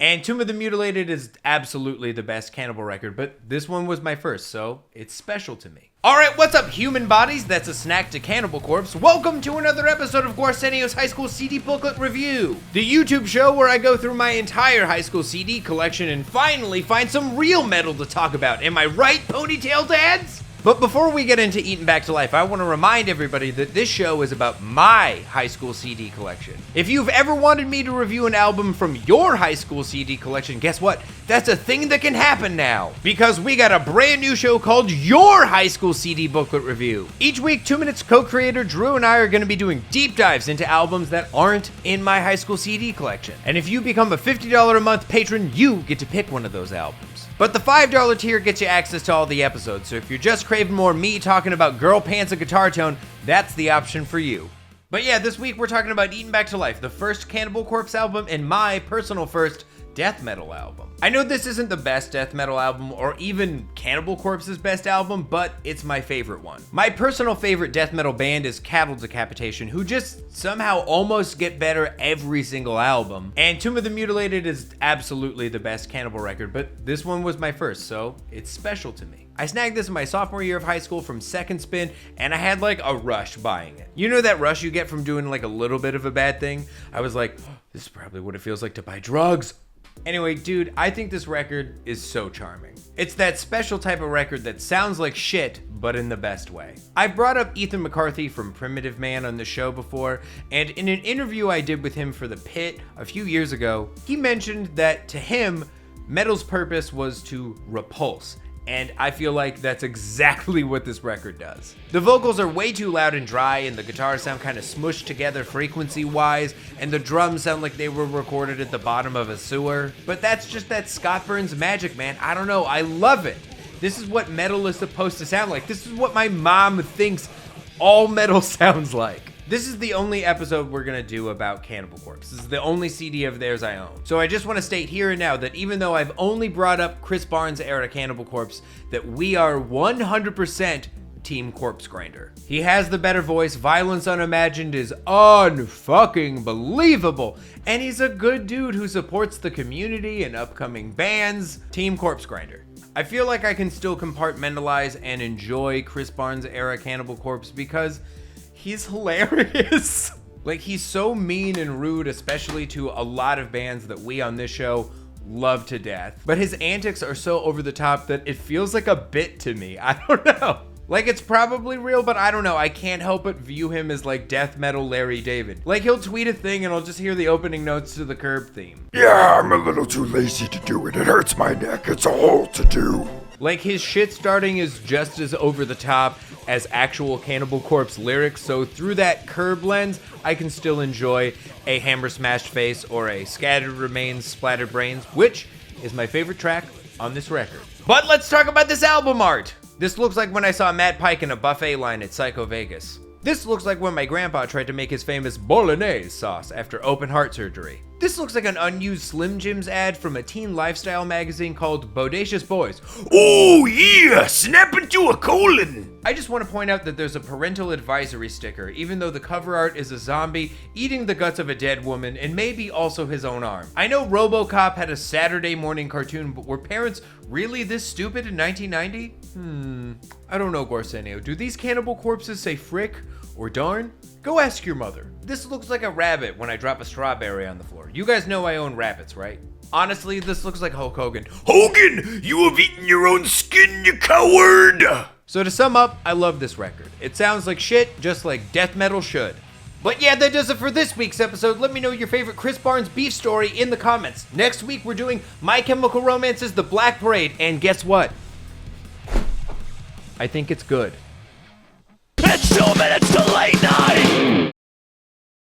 And Tomb of the Mutilated is absolutely the best Cannibal record, but this one was my first, so it's special to me. Alright, what's up, human bodies? That's a snack to Cannibal Corpse. Welcome to another episode of Gorsenio's High School CD Booklet Review, the YouTube show where I go through my entire high school CD collection and finally find some real metal to talk about. Am I right, ponytail dads? But before we get into Eaten Back to Life, I want to remind everybody that this show is about my high school CD collection. If you've ever wanted me to review an album from your high school CD collection, guess what? That's a thing that can happen now. Because we got a brand new show called Your High School CD Booklet Review. Each week, 2 Minutes co-creator Drew and I are going to be doing deep dives into albums that aren't in my high school CD collection. And if you become a $50 a month patron, you get to pick one of those albums. But the $5 tier gets you access to all the episodes, so if you're just craving more me talking about girl pants and guitar tone, that's the option for you. But yeah, this week we're talking about Eaten Back to Life, the first Cannibal Corpse album and my personal first death metal album. I know this isn't the best death metal album or even Cannibal Corpse's best album, but it's my favorite one. My personal favorite death metal band is Cattle Decapitation, who just somehow almost get better every single album. And Tomb of the Mutilated is absolutely the best Cannibal record, but this one was my first, so it's special to me. I snagged this in my sophomore year of high school from Second Spin, and I had like a rush buying it. You know that rush you get from doing like a little bit of a bad thing? I was like, oh, this is probably what it feels like to buy drugs. Anyway, dude, I think this record is so charming. It's that special type of record that sounds like shit, but in the best way. I brought up Ethan McCarthy from Primitive Man on the show before, and in an interview I did with him for The Pit a few years ago, he mentioned that to him, metal's purpose was to repulse. And I feel like that's exactly what this record does. The vocals are way too loud and dry, and the guitars sound kind of smushed together frequency-wise, and the drums sound like they were recorded at the bottom of a sewer. But that's just that Scott Burns magic, man. I don't know, I love it. This is what metal is supposed to sound like. This is what my mom thinks all metal sounds like. This is the only episode we're gonna do about Cannibal Corpse. This is the only CD of theirs I own. So I just wanna state here and now that even though I've only brought up Chris Barnes' era Cannibal Corpse, that we are 100% Team Corpse Grinder. He has the better voice, Violence Unimagined is unfucking believable, and he's a good dude who supports the community and upcoming bands. Team Corpse Grinder. I feel like I can still compartmentalize and enjoy Chris Barnes' era Cannibal Corpse because he's hilarious. Like, he's so mean and rude, especially to a lot of bands that we on this show love to death. But his antics are so over the top that it feels like a bit to me. I don't know. Like, it's probably real, but I don't know. I can't help but view him as like death metal Larry David. Like, he'll tweet a thing and I'll just hear the opening notes to the Curb theme. Yeah, I'm a little too lazy to do it. It hurts my neck. It's a whole to-do. Like, his shit starting is just as over the top as actual Cannibal Corpse lyrics, so through that Curb lens, I can still enjoy a Hammer Smashed Face or a Scattered Remains Splattered Brains, which is my favorite track on this record. But let's talk about this album art! This looks like when I saw Matt Pike in a buffet line at Psycho Vegas. This looks like when my grandpa tried to make his famous bolognese sauce after open heart surgery. This looks like an unused Slim Jims ad from a teen lifestyle magazine called Bodacious Boys. Oh yeah, snap into a colon. I just want to point out that there's a parental advisory sticker, even though the cover art is a zombie eating the guts of a dead woman and maybe also his own arm. I know RoboCop had a Saturday morning cartoon, but were parents really this stupid in 1990? I don't know, Gorsenio. Do these Cannibal Corpses say frick or darn? Go ask your mother. This looks like a rabbit when I drop a strawberry on the floor. You guys know I own rabbits, right? Honestly, this looks like Hulk Hogan. Hogan, you have eaten your own skin, you coward! So to sum up, I love this record. It sounds like shit, just like death metal should. But yeah, that does it for this week's episode. Let me know your favorite Chris Barnes beef story in the comments. Next week, we're doing My Chemical Romance's The Black Parade, and guess what? I think it's good. It's 2 minutes to late night!